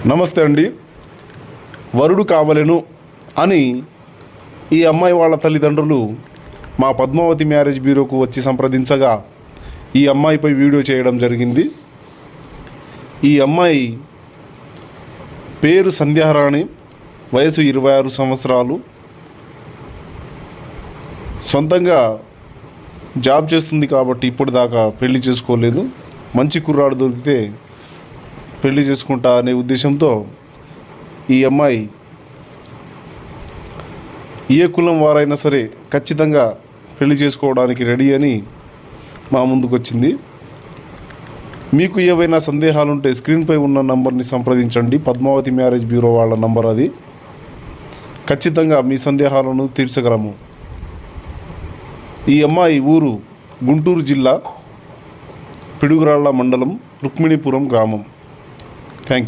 నమస్తే అండి. వరుడు కావలెను అని ఈ అమ్మాయి వాళ్ళ తల్లిదండ్రులు మా పద్మావతి మ్యారేజ్ బ్యూరోకు వచ్చి సంప్రదించగా ఈ అమ్మాయిపై వీడియో చేయడం జరిగింది. ఈ అమ్మాయి పేరు సంధ్యారాణి, వయసు 26 సంవత్సరాలు. సొంతంగా జాబ్ చేస్తుంది కాబట్టి ఇప్పుడు దాకా పెళ్లి చేసుకోలేదు. మంచి కుర్రాడు దొరికితే పెళ్లి చేసుకుంటా అనే ఉద్దేశంతో ఈ అమ్మాయి ఏ కులం వారైనా సరే ఖచ్చితంగా పెళ్లి చేసుకోవడానికి రెడీ అని మా ముందుకు వచ్చింది. మీకు ఏవైనా సందేహాలుంటే స్క్రీన్పై ఉన్న నంబర్ని సంప్రదించండి. పద్మావతి మ్యారేజ్ బ్యూరో వాళ్ళ నంబర్ అది. ఖచ్చితంగా మీ సందేహాలను తీర్చగలము. ఈ అమ్మాయి ఊరు గుంటూరు జిల్లా పిడుగురాళ్ల మండలం రుక్మిణీపురం గ్రామం. Thank you.